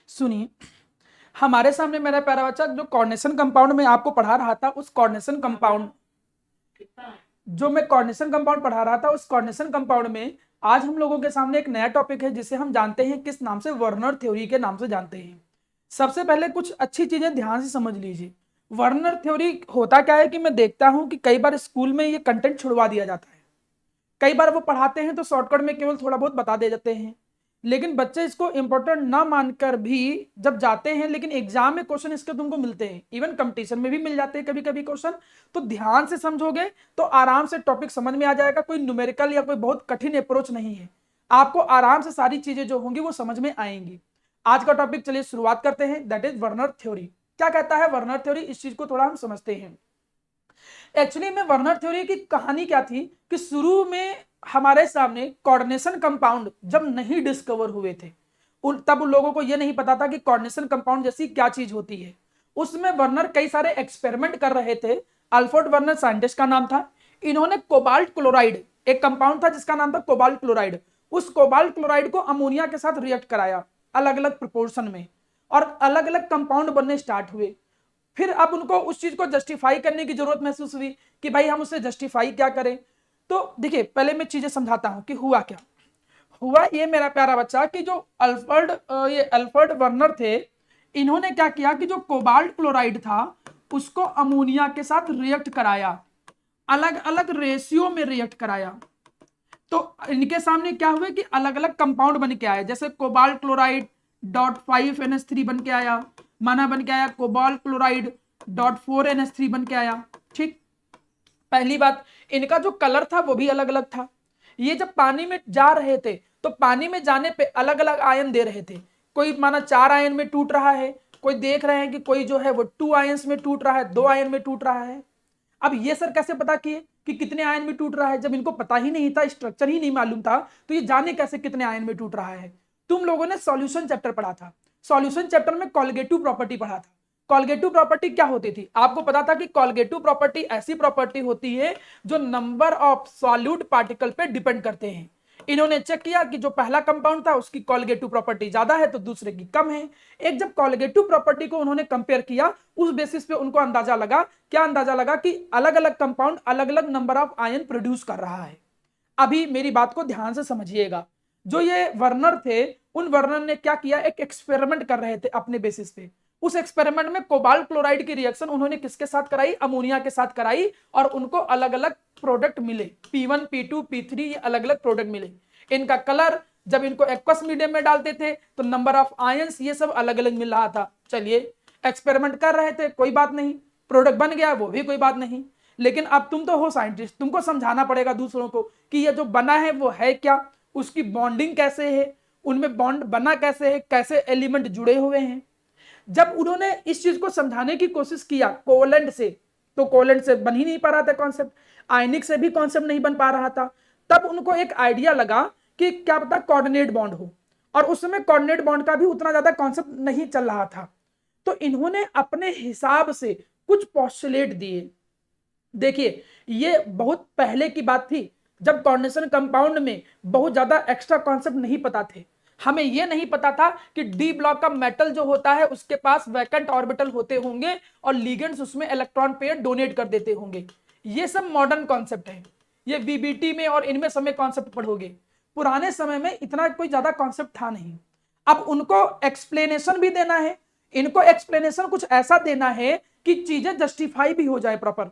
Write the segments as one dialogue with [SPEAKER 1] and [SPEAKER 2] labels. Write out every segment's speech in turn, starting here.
[SPEAKER 1] सुनिए, हमारे सामने मेरा प्यारा बच्चा जो कोऑर्डिनेशन कंपाउंड में आपको पढ़ा रहा था, उस कोऑर्डिनेशन कंपाउंड जो मैं कोऑर्डिनेशन कंपाउंड पढ़ा रहा था, उस कोऑर्डिनेशन कंपाउंड में आज हम लोगों के सामने एक नया टॉपिक है जिसे हम जानते हैं किस नाम से, वर्नर थ्योरी के नाम से जानते हैं। सबसे पहले कुछ अच्छी चीजें ध्यान से समझ लीजिए। वर्नर थ्योरी होता क्या है कि मैं देखता हूं कि कई बार स्कूल में ये कंटेंट छुड़वा दिया जाता है। कई बार वो पढ़ाते हैं तो शॉर्टकट में केवल थोड़ा बहुत बता दे जाते हैं, लेकिन बच्चे इसको इंपॉर्टेंट ना मानकर भी जब जाते हैं, लेकिन एग्जाम में क्वेश्चन इसके तुमको मिलते हैं, इवन कंपटीशन में भी मिल जाते हैं कभी कभी क्वेश्चन। तो ध्यान से समझोगे तो आराम से टॉपिक समझ में आ जाएगा। कोई न्यूमेरिकल या कोई बहुत कठिन अप्रोच नहीं है, आपको आराम से सारी चीजें जो होंगी वो समझ में आएंगी। आज का टॉपिक चलिए शुरुआत करते हैं, दैट इज वर्नर थ्योरी। क्या कहता है वर्नर थ्योरी, इस चीज को थोड़ा हम समझते हैं। एक्चुअली में वर्नर थ्योरी की कहानी क्या थी कि शुरू में हमारे सामने कोऑर्डिनेशन कंपाउंड जब नहीं डिस्कवर हुए थे, तब उन लोगों को यह नहीं पता था कि कोऑर्डिनेशन कंपाउंड जैसी क्या चीज होती है। उसमें वर्नर कई सारे एक्सपेरिमेंट कर रहे थे। अल्फ्रेड वर्नर साइंटिस्ट का नाम था। इन्होंने कोबाल्ट क्लोराइड, एक कंपाउंड था जिसका नाम था कोबाल्ट क्लोराइड, उस कोबाल्ट क्लोराइड को अमोनिया के साथ रिएक्ट कराया अलग अलग प्रोपोर्शन में, और अलग अलग कंपाउंड बनने स्टार्ट हुए। फिर अब उनको उस चीज को जस्टिफाई करने की जरूरत महसूस हुई कि भाई हम उसे जस्टिफाई क्या करें। तो देखिए, पहले मैं चीजें समझाता हूं कि हुआ क्या। हुआ ये मेरा प्यारा बच्चा कि जो अल्फ्रेड वर्नर थे, इन्होंने क्या किया कि जो कोबाल्ट क्लोराइड था उसको अमोनिया के साथ रिएक्ट कराया, अलग अलग रेशियो में रिएक्ट कराया। तो इनके सामने क्या हुआ कि अलग अलग कंपाउंड बन के आए, जैसे कोबाल्ट क्लोराइड डॉट 5NH3 बन के आया, माना बन के आया कोबाल्ट क्लोराइड डॉट 4NH3 बन के आया। ठीक, पहली बात, इनका जो कलर था वो भी अलग अलग था। ये जब पानी में जा रहे थे तो पानी में जाने पे अलग अलग आयन दे रहे थे। कोई माना 4 आयन में टूट रहा है, कोई देख रहे हैं कि कोई जो है वो 2 आयन्स में टूट रहा है, 2 आयन में टूट रहा है। अब ये सर कैसे पता किए कि कितने आयन में टूट रहा है, जब इनको पता ही नहीं था, स्ट्रक्चर ही नहीं मालूम था, तो ये जाने कैसे कितने आयन में टूट रहा है। तुम लोगों ने सॉल्यूशन चैप्टर पढ़ा था, सॉल्यूशन चैप्टर में कॉलगेटिव प्रॉपर्टी पढ़ा था। कॉलगेटिव प्रॉपर्टी क्या होती थी, आपको पता था कि कॉलगेटिव प्रॉपर्टी ऐसी प्रॉपर्टी होती है जो नंबर ऑफ सॉल्यूट पार्टिकल पे डिपेंड करते हैं। इन्होंने चेक किया कि जो पहला कंपाउंड था उसकी कॉलगेटिव प्रॉपर्टी ज्यादा है तो दूसरे की कम है। एक जब कॉलगेटिव प्रॉपर्टी को उन्होंने कंपेयर किया, उस बेसिस पे उनको अंदाजा लगा, क्या अंदाजा लगा कि अलग अलग कंपाउंड अलग अलग नंबर ऑफ आयन प्रोड्यूस कर रहा है। अभी मेरी बात को ध्यान से समझिएगा। जो ये वर्नर थे, उन वर्नर ने क्या किया, एक एक्सपेरिमेंट कर रहे थे अपने बेसिस पे। उस एक्सपेरिमेंट में कोबाल्ट क्लोराइड की रिएक्शन उन्होंने किसके साथ कराई, अमोनिया के साथ कराई, और उनको अलग अलग प्रोडक्ट मिले, P1 P2 P3, ये अलग अलग प्रोडक्ट मिले। इनका कलर, जब इनको एक्वस मीडियम में डालते थे तो नंबर ऑफ आयंस ये सब अलग अलग मिल रहा था। चलिए, एक्सपेरिमेंट कर रहे थे, कोई बात नहीं, प्रोडक्ट बन गया वो भी कोई बात नहीं। लेकिन अब तुम तो हो साइंटिस्ट, तुमको समझाना पड़ेगा दूसरों को कि ये जो बना है वो है क्या, उसकी बॉन्डिंग कैसे है, उनमें बॉन्ड बना कैसे है, कैसे एलिमेंट जुड़े हुए हैं। जब उन्होंने इस चीज को समझाने की कोशिश किया कोवलेंट से, तो कोवलेंट से बन ही नहीं पा रहा था कॉन्सेप्ट, आयनिक से भी कॉन्सेप्ट नहीं बन पा रहा था। तब उनको एक आइडिया लगा कि क्या पता कोऑर्डिनेट बॉन्ड हो, और उस समय कोऑर्डिनेट बॉन्ड का भी उतना ज्यादा कॉन्सेप्ट नहीं चल रहा था। तो इन्होंने अपने हिसाब से कुछ पोस्टुलेट दिए। देखिए, ये बहुत पहले की बात थी, जब कोऑर्डिनेशन कंपाउंड में बहुत ज्यादा एक्स्ट्रा कॉन्सेप्ट नहीं पता थे। हमें यह नहीं पता था कि डी ब्लॉक का मेटल जो होता है उसके पास वैकेंट ऑर्बिटल होते होंगे और लिगेंड्स उसमें इलेक्ट्रॉन पेयर डोनेट कर देते होंगे। ये सब मॉडर्न कॉन्सेप्ट है, ये बीबीटी में और इनमें समय कॉन्सेप्ट पढ़ोगे। पुराने समय में इतना कोई ज्यादा कॉन्सेप्ट था नहीं। अब उनको एक्सप्लेनेशन भी देना है, इनको एक्सप्लेनेशन कुछ ऐसा देना है कि चीजें जस्टिफाई भी हो जाए प्रॉपर।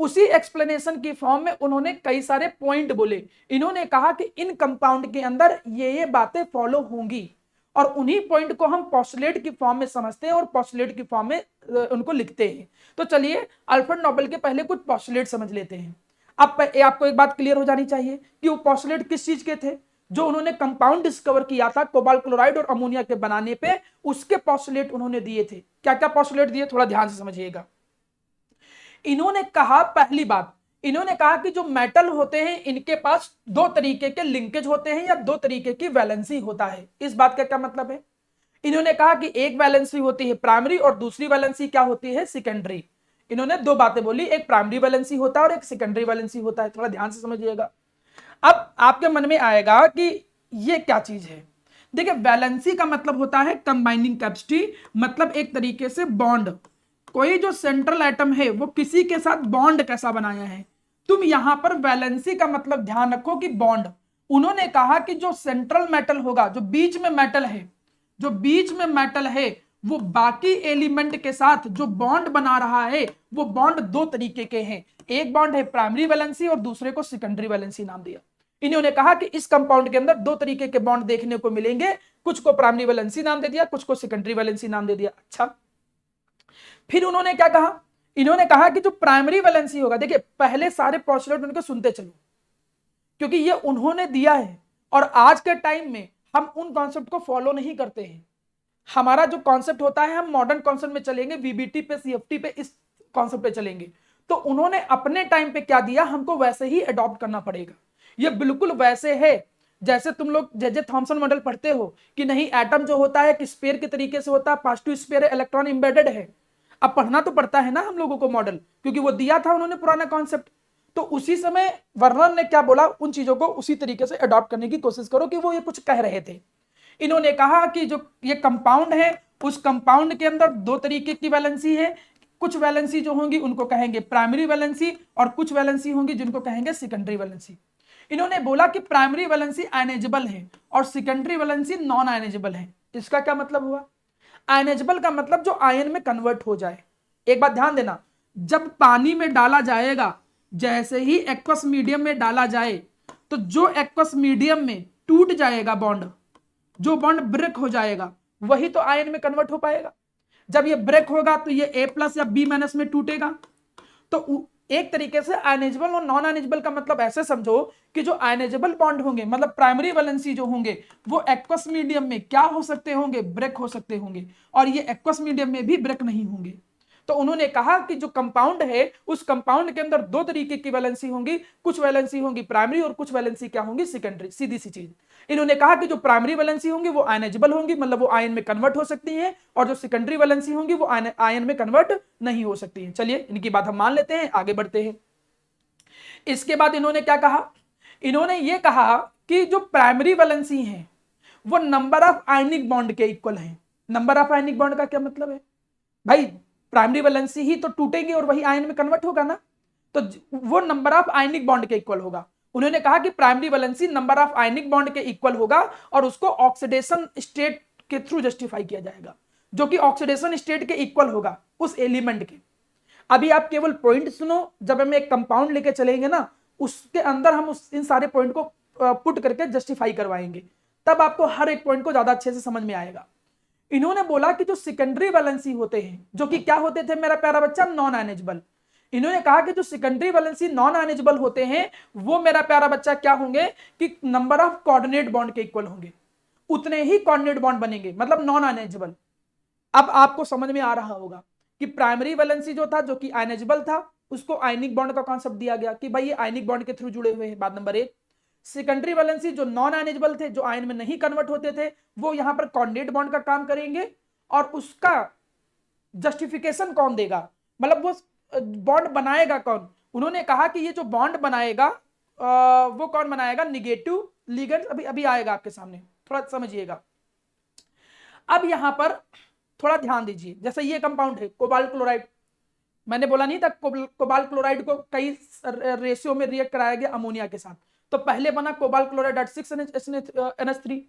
[SPEAKER 1] उसी एक्सप्लेनेशन की फॉर्म में उन्होंने कई सारे पॉइंट बोले। इन्होंने कहा कि इन कंपाउंड के अंदर ये बातें फॉलो होंगी, और उन्हीं पॉइंट को हम पोस्टुलेट की फॉर्म में समझते हैं और पोस्टुलेट की फॉर्म में उनको लिखते हैं। तो चलिए, अल्फ्रेड नोबेल के पहले कुछ पोस्टुलेट समझ लेते हैं। अब आपको एक बात क्लियर हो जानी चाहिए कि वो पोस्टुलेट किस चीज के थे। जो उन्होंने कंपाउंड डिस्कवर किया था कोबाल्ट क्लोराइड और अमोनिया के बनाने पे, उसके पोस्टुलेट उन्होंने दिए थे। क्या क्या पोस्टुलेट दिए, थोड़ा ध्यान से समझिएगा। इन्होंने कहा, पहली बात, इन्होंने कहा कि जो मेटल होते हैं इनके पास दो तरीके के लिंकेज होते हैं या दो तरीके की वैलेंसी होता है। इस बात का क्या मतलब है, इन्होंने कहा कि एक वैलेंसी होती है प्राइमरी और दूसरी वैलेंसी क्या होती है, सेकेंडरी। इन्होंने दो बातें बोली, एक प्राइमरी वैलेंसी होता है और एक सेकेंडरी वैलेंसी होता है। थोड़ा ध्यान से समझिएगा। अब आपके मन में आएगा कि ये क्या चीज है। देखिए वैलेंसी का मतलब होता है कंबाइनिंग कैपेसिटी, मतलब एक तरीके से बॉन्ड, कोई जो सेंट्रल एटम है वो किसी के साथ बॉन्ड कैसा बनाया है। तुम यहां पर वैलेंसी का मतलब ध्यान रखो कि बॉन्ड, उन्होंने कहा कि जो सेंट्रल मेटल होगा, जो बीच में मेटल है, जो बीच में मेटल है वो बाकी एलिमेंट के साथ जो बॉन्ड बना रहा है वो बॉन्ड दो तरीके के हैं, एक बॉन्ड है प्राइमरी वैलेंसी और दूसरे को सेकेंडरी वैलेंसी नाम दिया। इन्होंने कहा कि इस कंपाउंड के अंदर दो तरीके के बॉन्ड देखने को मिलेंगे, कुछ को प्राइमरी वैलेंसी नाम दे दिया, कुछ को सेकेंडरी वैलेंसी नाम दे दिया। अच्छा, फिर उन्होंने क्या कहा, इन्होंने कहा कि जो प्राइमरी वैलेंसी होगा, देखिए पहले सारे पोस्टुलेट उनके सुनते चलो क्योंकि ये उन्होंने दिया है और आज के टाइम में हम उन कॉन्सेप्ट को फॉलो नहीं करते हैं। हमारा जो कॉन्सेप्ट होता है हम मॉडर्न कॉन्सेप्ट में चलेंगे, वीबीटी पे, सीएफटी पे, इस कॉन्सेप्ट पे चलेंगे। तो उन्होंने अपने टाइम पे क्या दिया, हमको वैसे ही अडॉप्ट करना पड़ेगा। ये बिल्कुल वैसे है जैसे तुम लोग जे थॉमसन मॉडल पढ़ते हो कि नहीं, एटम जो होता है कि स्पेयर के तरीके से होता है, पॉजिटिव स्पेयर है, इलेक्ट्रॉन एम्बेडेड है। अब पढ़ना तो पड़ता है ना हम लोगों को मॉडल, क्योंकि वो दिया था उन्होंने पुराना कॉन्सेप्ट। तो उसी समय वर्नर ने क्या बोला, उन चीजों को उसी तरीके से अडॉप्ट करने की कोशिश करो कि वो ये कुछ कह रहे थे। इन्होंने कहा कि जो ये कंपाउंड है उस कंपाउंड के अंदर दो तरीके की वैलेंसी है, कुछ वैलेंसी जो होंगी उनको कहेंगे प्राइमरी वैलेंसी और कुछ वैलेंसी होंगी जिनको कहेंगे सेकेंडरी वैलेंसी। इन्होंने बोला कि प्राइमरी वैलेंसी आयनेजेबल है और सेकेंडरी वैलेंसी नॉन आयनेजेबल है। इसका क्या मतलब हुआ, आयनेजेबल का मतलब जो आयन में कन्वर्ट हो जाए। एक बात ध्यान देना, जब पानी में डाला जाएगा, जैसे ही एक्वस मीडियम में डाला जाए तो जो एक्वस मीडियम में टूट जाएगा बॉन्ड, जो बॉन्ड ब्रेक हो जाएगा वही तो आयन में कन्वर्ट हो पाएगा। जब ये ब्रेक होगा तो ये A+ या B- में टूटेगा। तो एक तरीके से आयनेजेबल और नॉन आयनेजेबल का मतलब ऐसे समझो कि जो आयनेजेबल बॉन्ड होंगे, मतलब प्राइमरी वैलेंसी जो होंगे, वो एक्वस मीडियम में क्या हो सकते होंगे, ब्रेक हो सकते होंगे, और ये एक्वस मीडियम में भी ब्रेक नहीं होंगे। तो उन्होंने कहा कि जो कंपाउंड है उस कंपाउंड के अंदर दो तरीके की वैलेंसी होंगी, कुछ वैलेंसी होंगी प्राइमरी और कुछ वैलेंसी क्या होंगी, सेकेंडरी। सीधी सी चीज। इन्होंने कहा कि जो प्राइमरी वैलेंसी होंगी वो आयनेजेबल होंगी, मतलब वो आयन में कन्वर्ट हो सकती हैं, और जो सेकेंडरी वैलेंसी होंगी वो आयन में कन्वर्ट नहीं हो सकती हैं। चलिए इनकी बात हम मान लेते हैं, आगे बढ़ते हैं। इसके बाद इन्होंने क्या कहा, इन्होंने ये कहा कि जो प्राइमरी वैलेंसी है वो नंबर ऑफ आयनिक बॉन्ड के इक्वल है। नंबर ऑफ आयनिक बॉन्ड का क्या मतलब है भाई, प्राइमरी वैलेंसी ही तो टूटेंगे और वही आयन में कन्वर्ट होगा ना, तो वो नंबर ऑफ आयनिक बॉन्ड के इक्वल होगा। उन्होंने कहा कि primary valency number of ionic bond के इक्वल होगा और उसको ऑक्सीडेशन स्टेट के थ्रू जस्टिफाई किया जाएगा, जो कि ऑक्सीडेशन स्टेट के इक्वल होगा उस एलिमेंट के। अभी आप केवल पॉइंट सुनो, जब हम एक कंपाउंड लेके चलेंगे ना उसके अंदर हम इन सारे पॉइंट को पुट करके जस्टिफाई करवाएंगे, तब आपको हर एक पॉइंट को ज्यादा अच्छे से समझ में आएगा। इन्होंने बोला कि जो सेकेंडरी वैलेंसी होते हैं, जो कि क्या होते थे मेरा प्यारा बच्चा, नॉन आयनेजेबल। इन्होंने कहा कि जो सेकेंडरी वैलेंसी नॉन आयनेजेबल होते हैं वो मेरा प्यारा बच्चा क्या होंगे कि नंबर ऑफ कोऑर्डिनेट बॉन्ड के इक्वल होंगे, उतने ही कोऑर्डिनेट बॉन्ड बनेंगे, मतलब नॉन आयनेजेबल। अब आपको समझ में आ रहा होगा कि प्राइमरी वैलेंसी जो था, जो कि आयनेजेबल था, उसको आयनिक बॉन्ड का कॉन्सेप्ट दिया गया कि भाई ये आयनिक बॉन्ड के थ्रू जुड़े हुए हैं, बात नंबर 1। सेकेंडरी वैलेंसी जो नॉन आयनेजेबल थे, जो आयन में नहीं कन्वर्ट होते थे, वो यहां पर कोऑर्डिनेट बॉन्ड का काम करेंगे, और उसका जस्टिफिकेशन कौन देगा, मतलब वो बॉन्ड बनाएगा कौन। उन्होंने कहा कि ये जो बॉन्ड बनाएगा वो कौन बनाएगा, निगेटिव लिगेंड। अभी अभी आएगा आपके सामने, थोड़ा समझिएगा। अब यहां पर थोड़ा ध्यान दीजिए, जैसे ये कंपाउंड है कोबाल्ट क्लोराइड, मैंने बोला नहीं था कोबाल्ट क्लोराइड को कई रेशियो में रिएक्ट कराया गया अमोनिया के साथ। तो पहले बना कोबाल्ट क्लोराइड at 6NH3।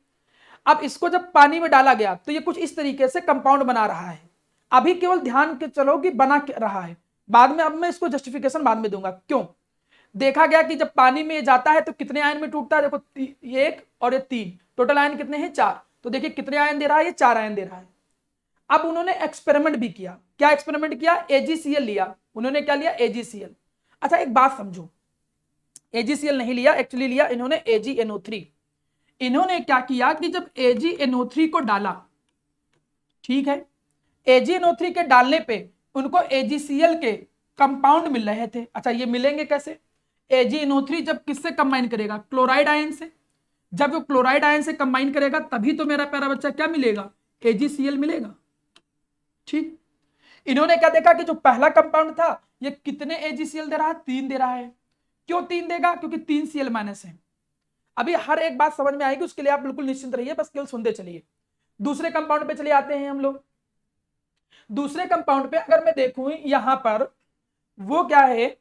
[SPEAKER 1] अब इसको जब पानी में डाला गया तो ये कुछ इस तरीके से कंपाउंड बना रहा है। अभी केवल ध्यान के चलो कि बना रहा है, बाद में अब मैं इसको जस्टिफिकेशन बाद में दूंगा क्यों। देखा गया कि जब पानी में जाता है तो कितने आयन में टूटता है, देखो ये 1 और ये 3, टोटल आयन कितने हैं 4। तो देखिए कितने आयन दे रहा है, ये 4 आयन दे रहा है। अब उन्होंने एक्सपेरिमेंट भी किया, क्या एक्सपेरिमेंट किया, AgCl लिया। उन्होंने क्या लिया, AgCl। अच्छा एक बात समझो, AgCl नहीं लिया, एक्चुअली लिया इन्होंने AgNO3। इन्होंने क्या किया कि जब AgNO3 को डाला, ठीक है, AgNO3 के डालने पे उनको AgCl के कंपाउंड मिल रहे थे। अच्छा ये मिलेंगे कैसे, AgNO3 जब किससे कंबाइन करेगा, क्लोराइड आयन से। जब वो क्लोराइड आयन से कंबाइन करेगा तभी तो मेरा प्यारा बच्चा क्या मिलेगा, AgCl मिलेगा। ठीक, इन्होंने क्या देखा कि जो पहला कंपाउंड था ये कितने AgCl दे रहा है, 3 दे रहा है। क्यों 3 देगा, क्योंकि 3 Cl- है। अभी हर एक बात समझ में आएगी, उसके लिए आप बिल्कुल निश्चिंत रहिए, बस केवल सुनते चलिए। दूसरे कंपाउंड पे चले आते हैं हम लोग। दूसरे कंपाउंड पे अगर मैं देखूं यहां पर, वो क्या है,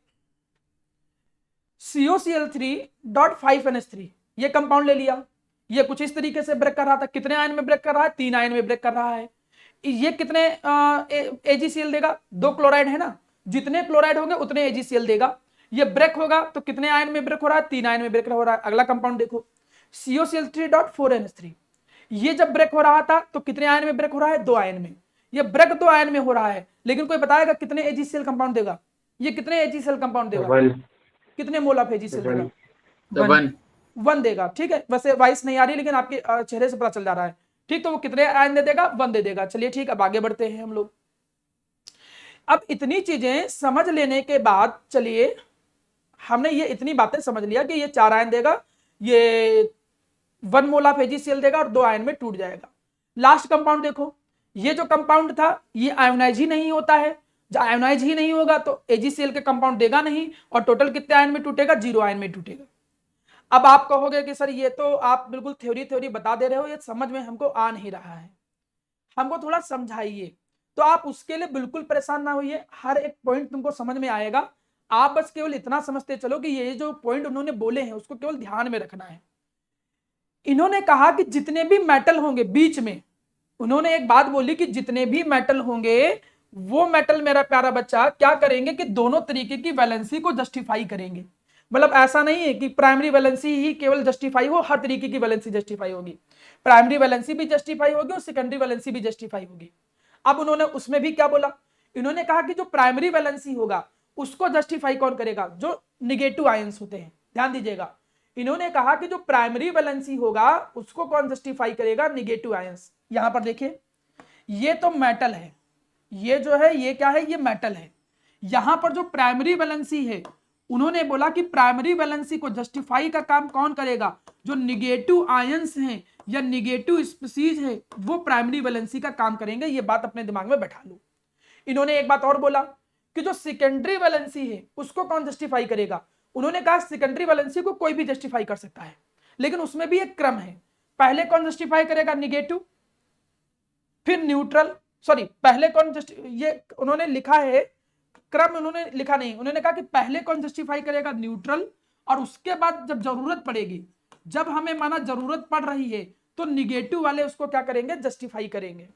[SPEAKER 1] COCl3.5NH3, ये कंपाउंड ले लिया। ये कुछ इस तरीके से ब्रेक कर रहा था, कितने आयन में ब्रेक कर रहा है, 3 आयन में ब्रेक कर रहा है। ये कितने AgCl देगा, 2 क्लोराइड है ना, जितने क्लोराइड होंगे उतने AgCl देगा। ये ब्रेक होगा तो कितने आयन में ब्रेक हो रहा है, 3 आयन में ब्रेक हो रहा है। अगला कंपाउंड देखो, COCl3.4NH3, ये जब ब्रेक हो रहा था तो कितने आयन में ब्रेक हो रहा है, 2 आयन में। ये ब्रेक 2 आयन में हो रहा है, लेकिन कोई बताएगा कितने AgCl कंपाउंड देगा, ये कितने AgCl कंपाउंड देगा, कितने मोल ऑफ AgCl देगा, 1 देगा। ठीक है, वैसे वॉइस नहीं आ रही लेकिन आपके चेहरे से पता चल जा रहा है। ठीक, तो वो कितने आयन दे देगा, 1 दे देगा। चलिए ठीक, अब आगे बढ़ते हैं हम लोग। अब इतनी चीजें समझ लेने के बाद, चलिए हमने ये इतनी बातें समझ लिया कि ये 4 आयन देगा, ये 1 मोल ऑफ AgCl देगा और 2 आयन में टूट जाएगा। लास्ट कंपाउंड देखो, ये जो कंपाउंड था ये आयोनाइज ही नहीं होता है। जब आयोनाइज ही नहीं होगा तो AgCl के कंपाउंड देगा नहीं, और टोटल कितने आयन में टूटेगा, 0 आयन में टूटेगा। अब आप कहोगे कि सर ये तो आप बिल्कुल थ्योरी बता दे रहे हो, ये समझ में हमको आ नहीं रहा है, हमको थोड़ा समझाइए। तो आप उसके लिए बिल्कुल परेशान ना होइए, हर एक पॉइंट तुमको समझ में आएगा। आप बस केवल इतना समझते चलो कि ये जो पॉइंट उन्होंने बोले हैं उसको केवल ध्यान में रखना है। इन्होंने कहा कि जितने भी मेटल होंगे, बीच में उन्होंने एक बात बोली कि जितने भी मेटल होंगे वो मेटल, मेरा प्यारा बच्चा, क्या करेंगे कि दोनों तरीके की वैलेंसी को जस्टिफाई करेंगे। मतलब ऐसा नहीं है कि प्राइमरी वैलेंसी ही केवल जस्टिफाई हो, हर तरीके की वैलेंसी जस्टिफाई होगी। प्राइमरी वैलेंसी भी जस्टिफाई होगी और सेकेंडरी वैलेंसी भी जस्टिफाई होगी। अब उन्होंने उसमें भी क्या बोला, इन्होंने कहा कि जो प्राइमरी वैलेंसी होगा उसको जस्टिफाई कौन करेगा, जो निगेटिव आयंस होते हैं। ध्यान दीजिएगा, इन्होंने कहा कि जो प्राइमरी वैलेंसी होगा उसको कौन जस्टिफाई करेगा, निगेटिव आयंस। यहां पर देखिए, ये तो मेटल है, ये जो है ये क्या है, ये मेटल है। यहां पर जो प्राइमरी वैलेंसी है, उन्होंने बोला कि प्राइमरी वैलेंसी को जस्टिफाई का काम कौन करेगा, जो निगेटिव आयंस हैं या निगेटिव स्पीसीज है वो प्राइमरी वैलेंसी का काम करेंगे। ये बात अपने दिमाग में बैठा लो। इन्होंने एक बात और बोला कि जो सेकेंडरी वैलेंसी है उसको कौन जस्टिफाई करेगा। उन्होंने कहा सेकेंडरी वैलेंसी को कोई भी जस्टिफाई कर सकता है, लेकिन उसमें भी एक क्रम है। पहले कौन जस्टिफाई करेगा, निगेटिव, फिर न्यूट्रल, सॉरी पहले कौन ये उन्होंने लिखा है, क्रम उन्होंने लिखा नहीं। उन्होंने कहा कि पहले कौन जस्टिफाई करेगा, न्यूट्रल, और उसके बाद जब जरूरत पड़ेगी, जब हमें माना जरूरत पड़ रही है तो निगेटिव वाले उसको क्या करेंगे, जस्टिफाई करेंगे।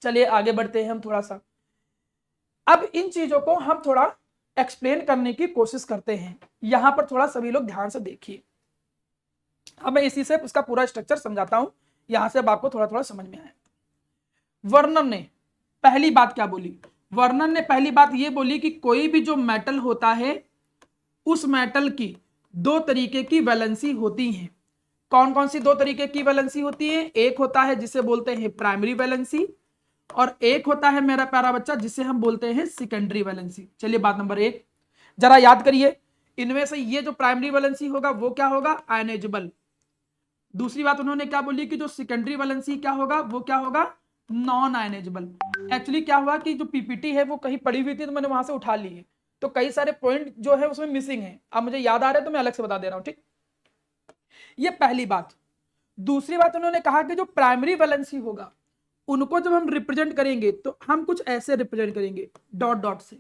[SPEAKER 1] चलिए आगे बढ़ते हैं हम थोड़ा सा। अब इन चीजों को हम थोड़ा एक्सप्लेन करने की कोशिश करते हैं। यहां पर थोड़ा सभी लोग ध्यान से देखिए। अब मैं इसी से उसका पूरा स्ट्रक्चर समझाता हूं, यहां से अब आपको थोड़ा थोड़ा समझ में आए। वर्णन ने पहली बात क्या बोली, वर्णन ने पहली बात ये बोली कि कोई भी जो मेटल होता है उस मेटल की 2 तरीके की वैलेंसी होती है। कौन कौन सी 2 तरीके की वैलेंसी होती है, एक होता है जिसे बोलते हैं प्राइमरी वैलेंसी, और एक होता है मेरा प्यारा बच्चा जिसे हम बोलते हैं सेकेंडरी वैलेंसी। चलिए बात नंबर 1 जरा याद करिए, इनमें से ये जो प्राइमरी वैलेंसी होगा वो क्या होगा, आयनेजेबल। दूसरी बात उन्होंने क्या बोली कि जो सेकेंडरी वैलेंसी क्या होगा, वो क्या होगा, नॉन आयनेजेबल। एक्चुअली क्या हुआ कि जो पीपीटी है वो कहीं पड़ी हुई थी तो मैंने वहां से उठा ली है, तो कई सारे पॉइंट जो है उसमें मिसिंग है। अब मुझे याद आ रहा है तो मैं अलग से बता दे रहा हूं। ठीक, ये पहली बात। दूसरी बात उन्होंने कहा कि जो प्राइमरी वैलेंसी होगा उनको जब हम रिप्रेजेंट करेंगे तो हम कुछ ऐसे रिप्रेजेंट करेंगे, डॉट डॉट से।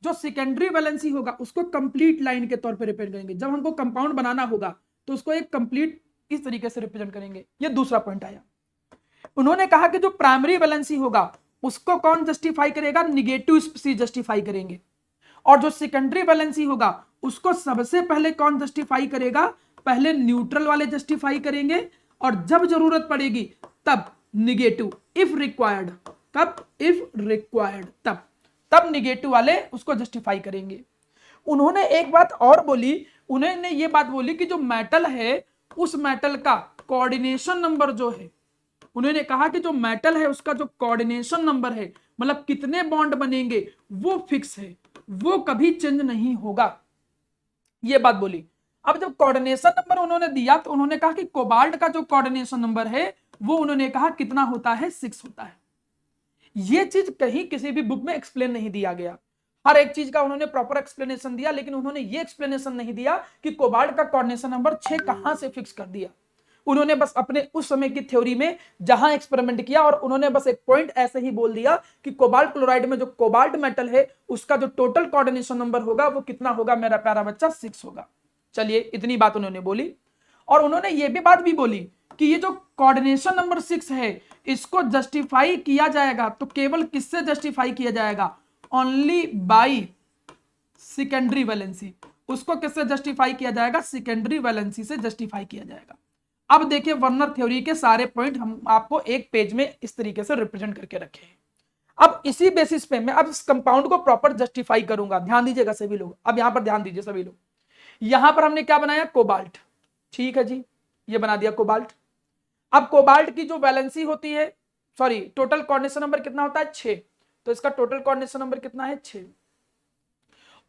[SPEAKER 1] जो सेकेंडरी वैलेंसी होगा उसको कंप्लीट लाइन के तौर पर रिप्रेजेंट करेंगे। जब हमको कंपाउंड बनाना होगा तो उसको एक कंप्लीट इस तरीके से रिप्रेजेंट करेंगे। ये दूसरा पॉइंट आया। उन्होंने कहा कि जो प्राइमरी वैलेंसी होगा उसको कौन जस्टिफाई करेगा, निगेटिव स्पीसीज जस्टिफाई करेंगे, और जो सेकेंडरी वैलेंसी होगा उसको सबसे पहले कौन जस्टिफाई करेगा, पहले न्यूट्रल वाले जस्टिफाई करेंगे, और जब जरूरत पड़ेगी तब निगेटिव, इफ रिक्वायर्ड, कब, इफ रिक्वायर्ड, तब निगेटिव वाले उसको जस्टिफाई करेंगे। उन्होंने एक बात और बोली, उन्होंने ये बात बोली कि जो मेटल है उस मेटल का कोऑर्डिनेशन नंबर जो है, उन्होंने कहा कि जो मेटल है उसका जो कोऑर्डिनेशन नंबर है, मतलब कितने बॉन्ड बनेंगे, वो फिक्स है, वो कभी चेंज नहीं होगा। ये बात बोली। अब जब कोऑर्डिनेशन नंबर उन्होंने दिया तो उन्होंने कहा कि कोबाल्ट का जो कोऑर्डिनेशन नंबर है वो उन्होंने कहा कितना होता है, 6 होता है। ये चीज कहीं किसी भी बुक में एक्सप्लेन नहीं दिया गया। हर एक चीज का उन्होंने प्रॉपर एक्सप्लेनेशन दिया, लेकिन उन्होंने ये एक्सप्लेनेशन नहीं दिया कि कोबाल्ट का कोऑर्डिनेशन नंबर 6 कहां से फिक्स कर दिया। उन्होंने बस अपने उस समय की थ्योरी में जहां एक्सपेरिमेंट किया और उन्होंने बस एक पॉइंट ऐसे ही बोल दिया कि कोबाल्ट क्लोराइड में जो कोबाल्ट मेटल है उसका जो टोटल कोऑर्डिनेशन नंबर होगा वो कितना होगा मेरा प्यारा बच्चा, 6 होगा। चलिए इतनी बात उन्होंने बोली। और उन्होंने ये भी बात भी बोली कि ये जो कोऑर्डिनेशन नंबर 6 है इसको जस्टिफाई किया जाएगा तो केवल किससे जस्टिफाई किया जाएगा, ओनली बाई सेकेंडरी वैलेंसी। उसको किससे जस्टिफाई किया जाएगा, सेकेंडरी वैलेंसी से जस्टिफाई किया जाएगा। अब देखिए वर्नर थ्योरी के सारे पॉइंट हम आपको एक पेज में इस तरीके से रिप्रेजेंट करके रखे हैं। अब इसी बेसिस पे मैं अब इस कंपाउंड को प्रॉपर जस्टिफाई करूंगा। ध्यान दीजिएगा सभी लोग, अब यहां पर ध्यान दीजिए सभी लोग। यहां पर हमने क्या बनाया, कोबाल्ट, ठीक है जी, ये बना दिया कोबाल्ट। अब कोबाल्ट की जो वैलेंसी होती है, सॉरी टोटल कोऑर्डिनेशन नंबर कितना होता है, 6, तो इसका टोटल कोऑर्डिनेशन नंबर कितना है, 6।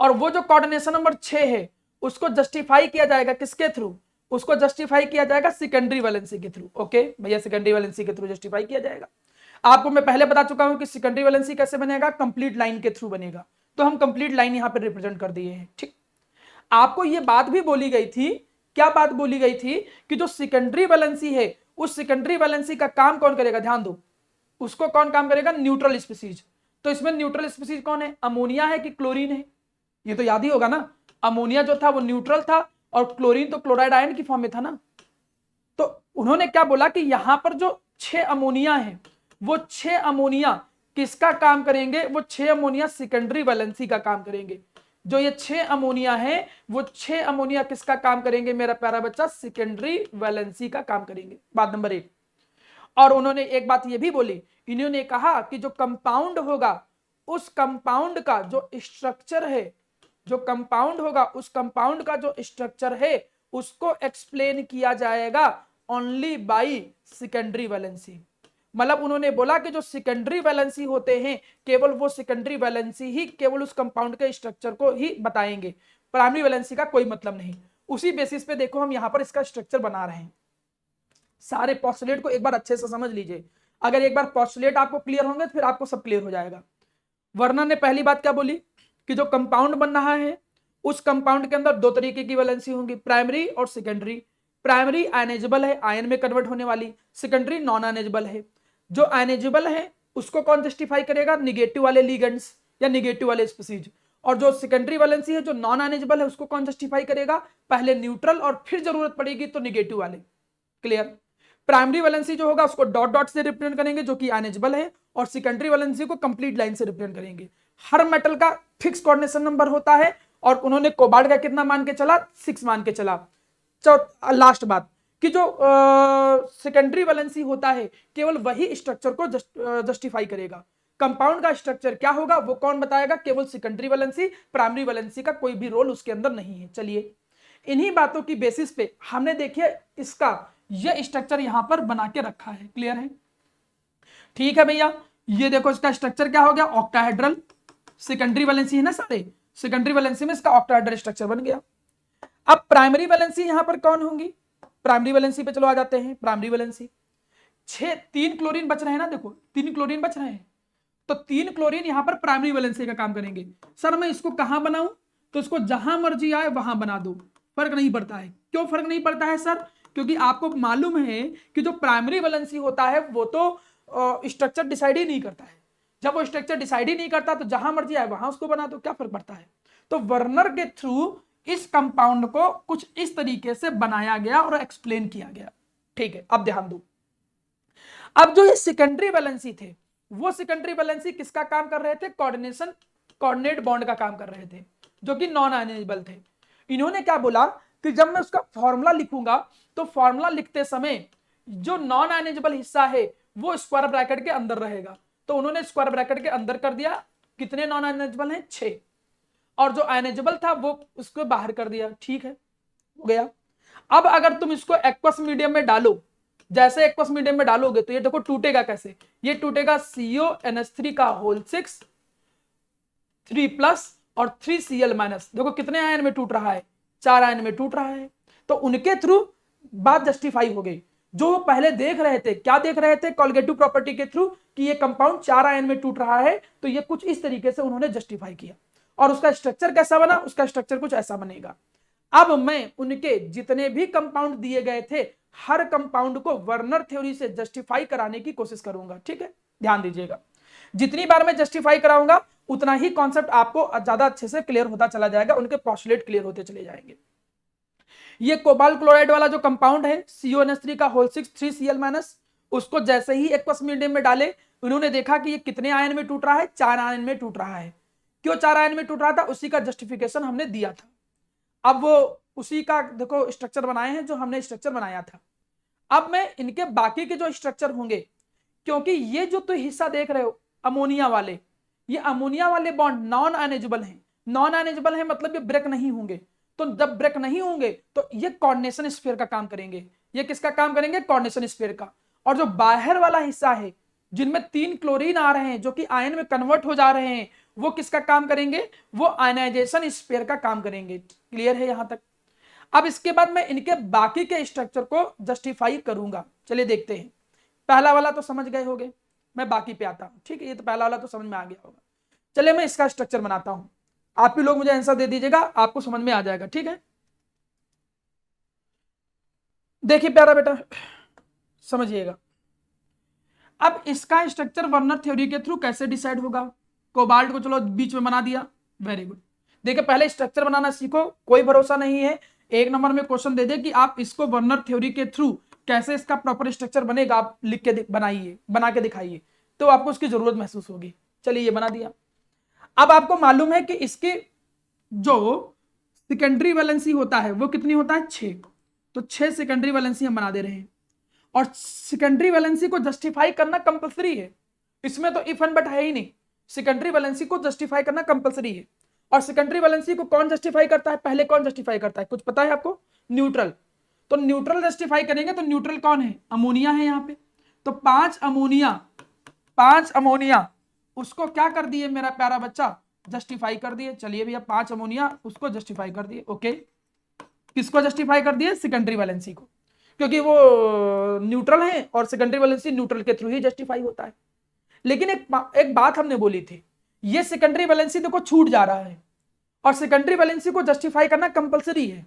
[SPEAKER 1] और वो जो कोऑर्डिनेशन नंबर 6 है उसको जस्टिफाई किया जाएगा किसके थ्रू, उसको जस्टिफाई किया जाएगा सेकेंडरी वैलेंसी के थ्रू। ओके भैया, सेकेंडरी वैलेंसी के थ्रू जस्टिफाई किया जाएगा। आपको मैं पहले बता चुका हूं कि सेकेंडरी वैलेंसी कैसे बनेगा, कंप्लीट लाइन के थ्रू बनेगा, तो हम कंप्लीट लाइन यहां पर रिप्रेजेंट कर दिए हैं। ठीक, आपको यह बात भी बोली गई थी, क्या बात बोली गई थी कि जो सेकेंडरी वैलेंसी है उस सेकेंडरी वैलेंसी का काम कौन करेगा, ध्यान दो, उसको कौन काम करेगा, न्यूट्रल स्पीसीज। तो इसमें न्यूट्रल स्पीसीज कौन है, अमोनिया है कि क्लोरीन है, ये तो याद ही होगा ना। अमोनिया जो था वो न्यूट्रल था और क्लोरीन तो क्लोराइड आयन की फॉर्म में था ना। तो उन्होंने क्या बोला कि यहां पर जो 6 अमोनिया है वो 6 अमोनिया किसका काम करेंगे, वो 6 अमोनिया सेकेंडरी वैलेंसी का काम करेंगे। जो ये 6 अमोनिया है वो 6 अमोनिया किसका काम करेंगे मेरा प्यारा बच्चा, सेकेंडरी वैलेंसी का काम करेंगे। बात नंबर 1। और उन्होंने एक बात ये भी बोली, इन्होंने कहा कि जो कंपाउंड होगा उस कंपाउंड का जो स्ट्रक्चर है, जो कंपाउंड होगा उस कंपाउंड का जो स्ट्रक्चर है उसको एक्सप्लेन किया जाएगा ओनली बाई सेकेंडरी वैलेंसी। मतलब उन्होंने बोला कि जो सेकेंडरी वैलेंसी होते हैं केवल वो सेकेंडरी वैलेंसी ही केवल उस कंपाउंड के स्ट्रक्चर को ही बताएंगे, प्राइमरी वैलेंसी का कोई मतलब नहीं। उसी बेसिस पे देखो हम यहां पर इसका स्ट्रक्चर बना रहे हैं। सारे पॉस्टुलेट को एक बार अच्छे से समझ लीजिए, अगर एक बार पॉस्टुलेट आपको क्लियर होंगे तो फिर आपको सब क्लियर हो जाएगा। वर्नर ने पहली बात क्या बोली कि जो कंपाउंड बन रहा है उस कंपाउंड के अंदर 2 तरीके की वैलेंसी होंगी, प्राइमरी और सेकेंडरी। प्राइमरी आयनेजेबल है, आयन में कन्वर्ट होने वाली, सेकेंडरी नॉन आयनेजेबल है। जो आयनेजेबल है उसको कौन जस्टिफाई करेगा, निगेटिव वाले लिगेंड्स या निगेटिव वाले स्पीसीज। और जो सेकेंडरी वैलेंसी है जो नॉन आयनेजेबल है उसको कौन जस्टिफाई करेगा, पहले न्यूट्रल और फिर जरूरत पड़ेगी तो निगेटिव वाले। क्लियर। प्राइमरी वैलेंसी जो होगा उसको डॉट डॉट से रिप्रेजेंट करेंगे जो कि आयनेजेबल है, और सेकेंडरी वैलेंसी को कंप्लीट लाइन से रिप्रेजेंट करेंगे। हर मेटल का फिक्स कोऑर्डिनेशन नंबर होता है और उन्होंने कोबाल्ट का कितना मान के चला, 6 मान के चला। लास्ट बात कि जो सेकेंडरी वैलेंसी होता है केवल वही स्ट्रक्चर को जस्टिफाई करेगा। कंपाउंड का स्ट्रक्चर क्या होगा वो कौन बताएगा, केवल सेकेंडरी वैलेंसी, प्राइमरी वैलेंसी का कोई भी रोल उसके अंदर नहीं है। चलिए इन्हीं बातों की बेसिस पे हमने देखिए इसका ये स्ट्रक्चर यहां पर बना के रखा है। क्लियर है, ठीक है भैया। ये देखो इसका स्ट्रक्चर क्या हो गया, ऑक्टाहेड्रल। सेकेंडरी वैलेंसी है ना सारे, सेकेंडरी वैलेंसी में इसका ऑक्टाहेड्रल स्ट्रक्चर बन गया। अब प्राइमरी वैलेंसी यहां पर कौन होंगी, प्राइमरी वैलेंसी पे चलो आ जाते हैं। प्राइमरी वैलेंसी 3 क्लोरीन बच रहे हैं ना, देखो 3 क्लोरीन बच रहे हैं, तो 3 क्लोरीन यहां पर प्राइमरी वैलेंसी का काम करेंगे। सर मैं इसको कहां बनाऊं, तो इसको जहां मर्जी आए वहां बना दो, फर्क नहीं पड़ता है। क्यों फर्क नहीं पड़ता है सर, क्योंकि आपको मालूम है कि जो प्राइमरी वैलेंसी होता है वो तो स्ट्रक्चर डिसाइड ही नहीं करता है। जब वो स्ट्रक्चर डिसाइड ही नहीं करता तो जहां मर्जी आए वहां उसको बना दो, क्या फर्क पड़ता है। तो वर्नर के थ्रू इस कंपाउंड को कुछ इस तरीके से बनाया गया और एक्सप्लेन किया गया। ठीक है, अब ध्यान दो। अब जो ये सेकेंडरी वैलेंसी थे वो सेकेंडरी वैलेंसी किसका काम कर रहे थे, कोऑर्डिनेट बॉन्ड का काम कर रहे थे जो कि नॉन आयनेबल थे। इन्होंने क्या बोला कि जब मैं उसका फॉर्मूला लिखूंगा तो फॉर्मूला लिखते समय जो नॉन आयनेबल हिस्सा है वो स्क्वायर ब्रैकेट के अंदर रहेगा। तो उन्होंने स्क्वायर ब्रैकेट के अंदर कर दिया, कितने नॉन आयनेबल हैं, 6, और जो आयनेबल था वो उसको बाहर कर दिया। ठीक है, हो गया। अब अगर तुम इसको एक्वस मीडियम में डालो, जैसे एक्वस मीडियम में डालोगे तो ये देखो टूटेगा कैसे, ये टूटेगा CONH3 का होल 6 3+ और 3Cl-। देखो कितने आयन में टूट रहा है, 4 आयन में टूट रहा है। तो उनके थ्रू बात जस्टिफाई हो गई। जो पहले देख रहे थे, क्या देख रहे थे, कोलगेटिव प्रॉपर्टी के थ्रू कि ये कंपाउंड 4 आयन में टूट रहा है, तो ये कुछ इस तरीके से उन्होंने जस्टिफाई किया। और उसका स्ट्रक्चर कैसा बना, उसका स्ट्रक्चर कुछ ऐसा बनेगा। अब मैं उनके जितने भी कंपाउंड दिए गए थे हर कंपाउंड को वर्नर थ्योरी से जस्टिफाई कराने की कोशिश करूंगा। ठीक है, ध्यान दीजिएगा, जितनी बार मैं जस्टिफाई कराऊंगा उतना ही कॉन्सेप्ट आपको ज्यादा अच्छे से क्लियर होता चला जाएगा, उनके पोस्टुलेट क्लियर होते चले जाएंगे। ये कोबाल्ट क्लोराइड वाला जो कंपाउंड है CONH3 का होल 6 3Cl-, उसको जैसे ही एक्वस मीडियम में डाले उन्होंने देखा कि ये कितने आयन में टूट रहा है, 4 आयन में टूट रहा है। क्यों 4 आयन में टूट रहा था, उसी का जस्टिफिकेशन हमने दिया था। अब वो उसी का देखो स्ट्रक्चर बनाए हैं जो हमने स्ट्रक्चर बनाया था। अब मैं इनके बाकी के जो स्ट्रक्चर होंगे, क्योंकि ये जो तो हिस्सा देख रहे हो अमोनिया वाले, ये अमोनिया वाले बॉन्ड नॉन आयनेजेबल हैं। नॉन आयनेजेबल है मतलब ये ब्रेक नहीं होंगे, तो जब ब्रेक नहीं होंगे तो ये कोऑर्डिनेशन स्फीयर का काम करेंगे। ये किसका काम करेंगे, कोऑर्डिनेशन स्फीयर का। और जो बाहर वाला हिस्सा है जिनमें 3 क्लोरीन आ रहे हैं जो कि आयन में कन्वर्ट हो जा रहे हैं, वो किसका काम करेंगे, वो आयनाइजेशन स्फीयर का काम करेंगे। क्लियर है यहां तक। अब इसके बाद मैं इनके बाकी के स्ट्रक्चर को जस्टिफाई करूंगा। चलिए देखते हैं। पहला वाला तो समझ गए होंगे, मैं बाकी पे आता हूं। ठीक है, ये तो पहला वाला तो समझ में आ गया होगा। चलिए मैं इसका स्ट्रक्चर बनाता हूं, आप ही लोग मुझे आंसर दे दीजिएगा, आपको समझ में आ जाएगा। ठीक है, देखिए प्यारा बेटा समझिएगा। अब इसका स्ट्रक्चर वर्नर थ्योरी के थ्रू कैसे डिसाइड होगा। कोबाल्ट को चलो बीच में बना दिया, वेरी गुड। देखिए पहले स्ट्रक्चर बनाना सीखो, कोई भरोसा नहीं है 1 नंबर में क्वेश्चन दे दे कि आप इसको वर्नर थ्योरी के थ्रू कैसे इसका प्रॉपर स्ट्रक्चर बनेगा, आप लिख के बनाइए, बना के दिखाइए, तो आपको उसकी जरूरत महसूस होगी। चलिए ये बना दिया। अब आपको मालूम है कि इसकी जो सेकेंडरी वैलेंसी होता है वो कितनी होता है, 6। तो 6 सेकेंडरी वैलेंसी हम बना दे रहे हैं। और सेकेंडरी वैलेंसी को जस्टिफाई करना कंपलसरी है, इसमें तो इफ एंड बट है ही नहीं। सेकेंडरी वैलेंसी को जस्टिफाई करना कंपलसरी है। और सेकेंडरी वैलेंसी को कौन जस्टिफाई करता है, पहले कौन जस्टिफाई करता है, कुछ पता है आपको, न्यूट्रल। तो न्यूट्रल जस्टिफाई करेंगे, तो न्यूट्रल कौन है, अमोनिया है यहाँ पे। तो 5 अमोनिया उसको क्या कर दिए मेरा प्यारा बच्चा, जस्टिफाई कर दिए। चलिए भैया 5 अमोनिया उसको जस्टिफाई कर दिए। ओके, किसको जस्टिफाई कर दिए, सेकेंडरी वैलेंसी को, क्योंकि वो न्यूट्रल है और सेकेंडरी वैलेंसी न्यूट्रल के थ्रू ही जस्टिफाई होता है। लेकिन एक बात हमने बोली थी, ये सेकेंडरी वैलेंसी देखो छूट जा रहा है और सेकेंडरी वैलेंसी को जस्टिफाई करना कंपलसरी है।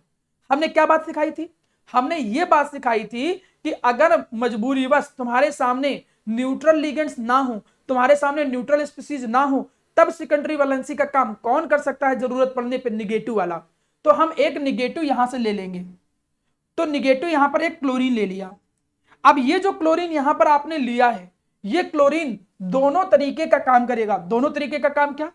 [SPEAKER 1] हमने क्या बात सिखाई थी, हमने ये बात सिखाई थी कि अगर मजबूरीवश तुम्हारे सामने न्यूट्रल लिगेंड्स ना हो, तुम्हारे सामने न्यूट्रल स्पीसीज ना हो, तब सेकेंडरी वैलेंसी का काम कौन कर सकता है, जरूरत पड़ने पर निगेटिव वाला। तो हम एक निगेटिव यहां से ले लेंगे। तो निगेटिव यहां पर एक क्लोरीन ले लिया। अब ये जो क्लोरीन यहां पर आपने लिया है, ये क्लोरीन दोनों तरीके का काम करेगा। दोनों तरीके का काम क्या,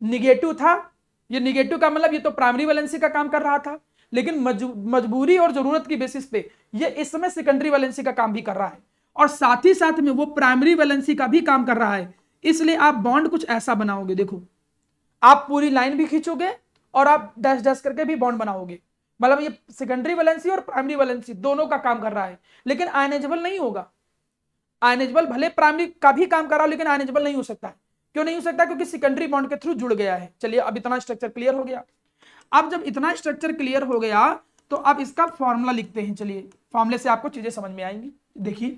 [SPEAKER 1] निगेटिव था, ये निगेटिव का मतलब ये तो प्राइमरी वैलेंसी का काम कर रहा था, लेकिन मजबूरी और जरूरत की बेसिस पे ये इस समय सेकेंडरी वैलेंसी का काम भी कर रहा है, और साथ ही साथ में वो प्राइमरी वैलेंसी का भी काम कर रहा है। इसलिए आप बॉन्ड कुछ ऐसा बनाओगे, देखो आप पूरी लाइन भी खींचोगे और आप डैश डैश करके भी बॉन्ड बनाओगे, मतलब ये सेकेंडरी वैलेंसी और प्राइमरी वैलेंसी दोनों का काम कर रहा है, लेकिन आयनाइजेबल नहीं होगा। आयनाइजेबल भले प्राइमरी का भी काम कर रहा हो लेकिन आयनाइजेबल नहीं हो सकता है। क्यों नहीं हो सकता, क्योंकि सेकेंडरी बॉन्ड के थ्रू जुड़ गया है। चलिए अब इतना स्ट्रक्चर क्लियर हो गया। अब जब इतना स्ट्रक्चर क्लियर हो गया तो अब इसका फॉर्मूला लिखते हैं। चलिए फॉर्मूले से आपको चीजें समझ में आएंगी। देखिए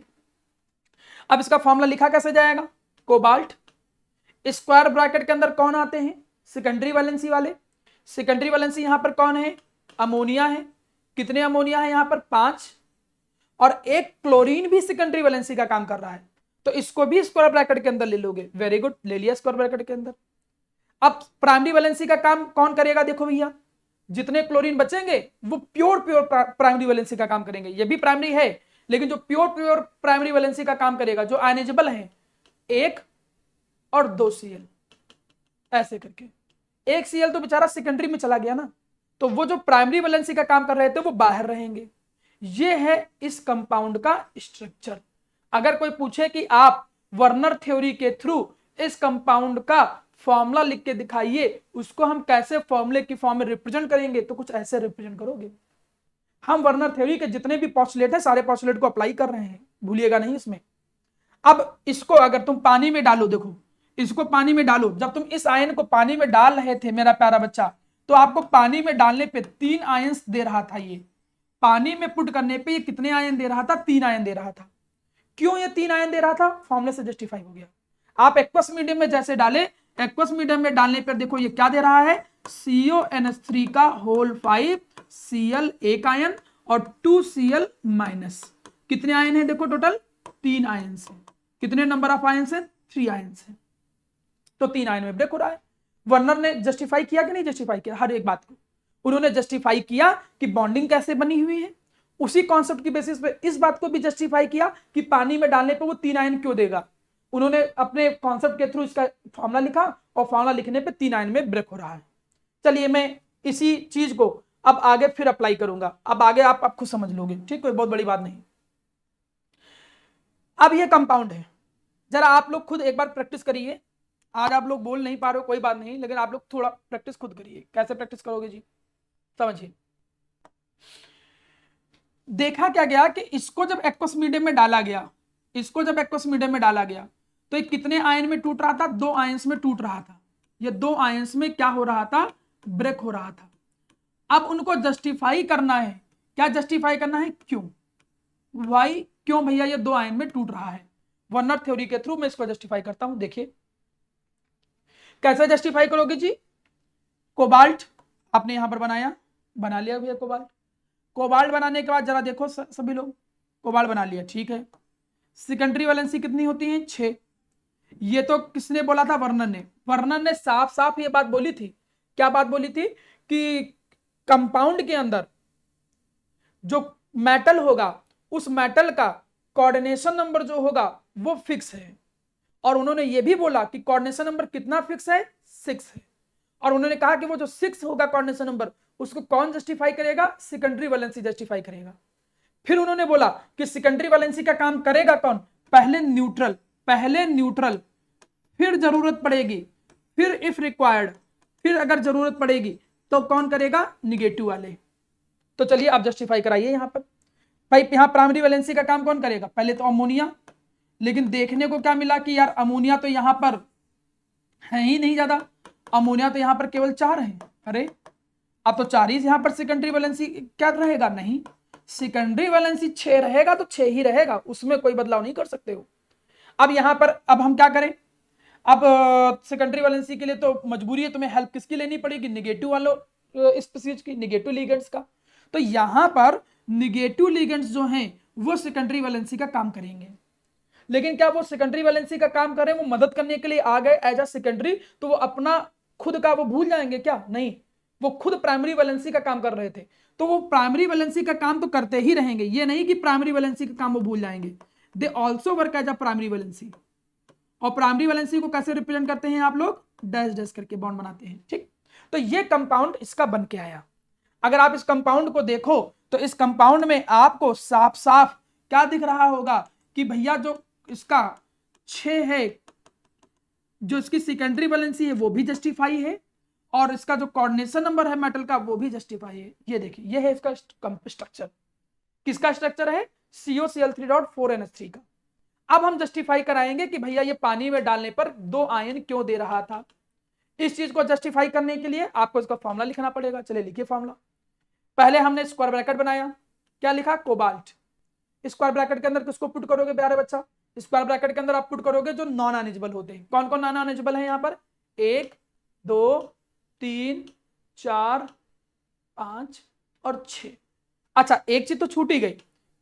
[SPEAKER 1] अब इसका फॉर्मूला लिखा कैसे जाएगा, कोबाल्ट स्क्वायर ब्रैकेट के अंदर कौन आते हैं, सेकेंडरी वैलेंसी वाले। सेकेंडरी वैलेंसी यहां पर कौन है, अमोनिया है। कितने अमोनिया है यहां पर, 5। और एक क्लोरीन भी सेकेंडरी वैलेंसी का काम कर रहा है, तो इसको भी स्क्वायर ब्रैकेट के अंदर ले लोगे। वेरी गुड, ले लिया स्क्वायर ब्रैकेट के अंदर। अब प्राइमरी वैलेंसी का काम कौन करेगा, देखो भैया जितने क्लोरीन बचेंगे वो प्योर प्राइमरी वैलेंसी का काम करेंगे। ये भी प्राइमरी है लेकिन जो प्योर प्राइमरी वैलेंसी का काम करेगा, जो आयनाइजेबल है, 1 और 2 Cl ऐसे करके। 1 Cl तो बेचारा सेकेंडरी में चला गया ना, तो वो जो प्राइमरी वैलेंसी का काम कर रहे थे वो बाहर रहेंगे। ये है इस कंपाउंड का स्ट्रक्चर। अगर कोई पूछे कि आप वर्नर थ्योरी के थ्रू इस कंपाउंड का फॉर्मूला लिख के दिखाइए, उसको हम कैसे फॉर्मूले की फॉर्म में रिप्रेजेंट करेंगे, तो कुछ ऐसे रिप्रेजेंट करोगे। हम वर्नर थ्योरी के जितने भी पोस्टुलेट है सारे पोस्टुलेट को अप्लाई कर रहे हैं, भूलिएगा नहीं इसमें। अब इसको अगर तुम पानी में डालो, देखो इसको पानी में डालो, जब तुम इस आयन को पानी में डाल रहे थे मेरा प्यारा बच्चा, तो आपको पानी में डालने पे 3 आयंस दे रहा था। ये पानी में पुट करने पे ये कितने आयन दे रहा था, 3 आयन दे रहा था। क्यों ये 3 आयन दे रहा था, फॉर्मूले से जस्टिफाई हो गया। आप एक्वस मीडियम में जैसे डाले, एक्वस मीडियम में डालने पर देखो ये क्या दे रहा है, CONH3 का होल 5 Cl एक आयन और 2 Cl माइनस। कितने आयन है देखो, टोटल 3 आयन है। कितने नंबर ऑफ आयन है, 3 आयन है। तो 3 आयन में ब्रेक हो रहा है। वर्नर ने जस्टिफाई किया कि नहीं जस्टिफाई किया, हर एक बात को उन्होंने जस्टिफाई किया कि बॉन्डिंग कैसे बनी हुई है। उसी कॉन्सेप्ट की बेसिस पे इस बात को भी जस्टिफाई किया कि पानी में डालने पे वो 3 आयन क्यों देगा। उन्होंने अपने कॉन्सेप्ट के थ्रू इसका फॉर्मूला लिखा और फॉर्मूला लिखने पे 3 आयन में ब्रेक हो रहा है। चलिए मैं इसी चीज को अब आगे फिर अप्लाई करूंगा, अब आगे आप खुद समझ लोगे, ठीक, कोई बहुत बड़ी बात नहीं। अब ये कंपाउंड है, जरा आप लोग खुद एक बार प्रैक्टिस करिए। आज आप लोग बोल नहीं पा रहे हो कोई बात नहीं, लेकिन आप लोग थोड़ा प्रैक्टिस खुद करिए। कैसे प्रैक्टिस करोगे जी, समझिए। देखा क्या गया कि इसको जब एक्वस मीडियम में डाला गया, इसको जब एक्वस मीडियम में डाला गया तो ये कितने आयन में टूट रहा था, 2 आयंस में टूट रहा था। ये 2 आयंस में क्या हो रहा था, ब्रेक हो रहा था। अब उनको जस्टिफाई करना है, क्या जस्टिफाई करना है, क्यों, वाई, क्यों भैया ये 2 आयन में टूट रहा है। वर्नर थ्योरी के थ्रू मैं इसको जस्टिफाई करता हूं। देखिए कैसे जस्टिफाई करोगे जी। कोबाल्ट आपने यहां पर बना लिया भैया कोबाल्ट। कोबाल्ट बनाने के बाद जरा देखो सभी लोग, कोबाल्ट बना लिया, ठीक है। सेकेंडरी वैलेंसी कितनी होती है, 6। ये तो किसने बोला था, वर्नर ने साफ साफ ये बात बोली थी। क्या बात बोली थी कि कंपाउंड के अंदर जो मेटल होगा उस मेटल का कोऑर्डिनेशन नंबर जो होगा वो फिक्स है। और उन्होंने ये भी बोला कि कोऑर्डिनेशन नंबर कितना फिक्स है, 6 है। और उन्होंने कहा कि वो जो 6 होगा कोऑर्डिनेशन नंबर, उसको कौन जस्टिफाई करेगा, सेकेंडरी वैलेंसी जस्टिफाई करेगा। फिर उन्होंने बोला कि सेकेंडरी वैलेंसी का काम करेगा कौन, पहले न्यूट्रल, फिर जरूरत पड़ेगी, फिर इफ रिक्वायर्ड, फिर अगर जरूरत पड़ेगी तो कौन करेगा, निगेटिव वाले। तो चलिए आप जस्टिफाई कराइए। यहां पर भाई यहां प्राइमरी वैलेंसी का काम कौन करेगा, पहले तो अमोनिया। लेकिन देखने को क्या मिला कि यार अमोनिया तो यहां पर है ही नहीं ज्यादा, अमोनिया तो यहां पर केवल 4 है। अरे अब तो 4 ही यहां पर सेकेंडरी वैलेंसी क्या रहेगा, नहीं, सेकेंडरी वैलेंसी 6 रहेगा तो 6 ही रहेगा, उसमें कोई बदलाव नहीं कर सकते हो। अब यहां पर अब हम क्या करें, अब सेकेंडरी वैलेंसी के लिए तो मजबूरी है, तुम्हें हेल्प किसकी लेनी पड़ेगी, निगेटिव वालों स्पीशीज की, निगेटिव लिगेंड्स का। तो यहां पर निगेटिव लिगेंड्स जो हैं वो सेकेंडरी वैलेंसी का काम करेंगे। लेकिन क्या वो सेकेंडरी वैलेंसी का काम करें, वो मदद करने के लिए आ गए एज अ सेकेंडरी, तो वो अपना खुद का वो भूल जाएंगे क्या, नहीं, वो खुद प्राइमरी वैलेंसी का काम कर रहे थे, तो वो प्राइमरी वैलेंसी का काम तो करते ही रहेंगे। ये नहीं कि प्राइमरी वैलेंसी का काम वो भूल जाएंगे, they also work as a primary valency. और प्राइमरी वैलेंसी को कैसे रिप्रेजेंट करते हैं आप लोग, डैश डैश करके बॉन्ड बनाते हैं, ठीक। तो ये कंपाउंड इसका बन के आया। अगर आप इस कंपाउंड को देखो तो इस कंपाउंड में आपको साफ साफ क्या दिख रहा होगा कि भैया जो इसका 6 है, जो इसकी सेकेंडरी वैलेंसी है वो भी जस्टिफाई है, और इसका जो कोऑर्डिनेशन नंबर है मेटल का वो भी जस्टिफाई है। ये देखिए ये है इसका स्ट्रक्चर। किसका स्ट्रक्चर है, COCl3.4NH3 का। अब हम जस्टिफाई कराएंगे कि भैया ये पानी में डालने पर 2 आयन क्यों दे रहा था। इस चीज को जस्टिफाई करने के लिए आपको इसका फॉर्मूला लिखना पड़ेगा। चलिए लिखिए फॉर्मूला। पहले हमने स्क्वायर ब्रैकेट बनाया, क्या लिखा, कोबाल्ट। स्क्वायर ब्रैकेट के अंदर किसको पुट करोगे प्यारे बच्चा, स्क्वायर ब्रैकेट के अंदर आप पुट करोगे जो नॉन अनेजेबल होते हैं। कौन कौन नॉन अनेजेबल है यहाँ पर, 1 2 3 4 5 और 6। अच्छा एक चीज तो छूट ही गई,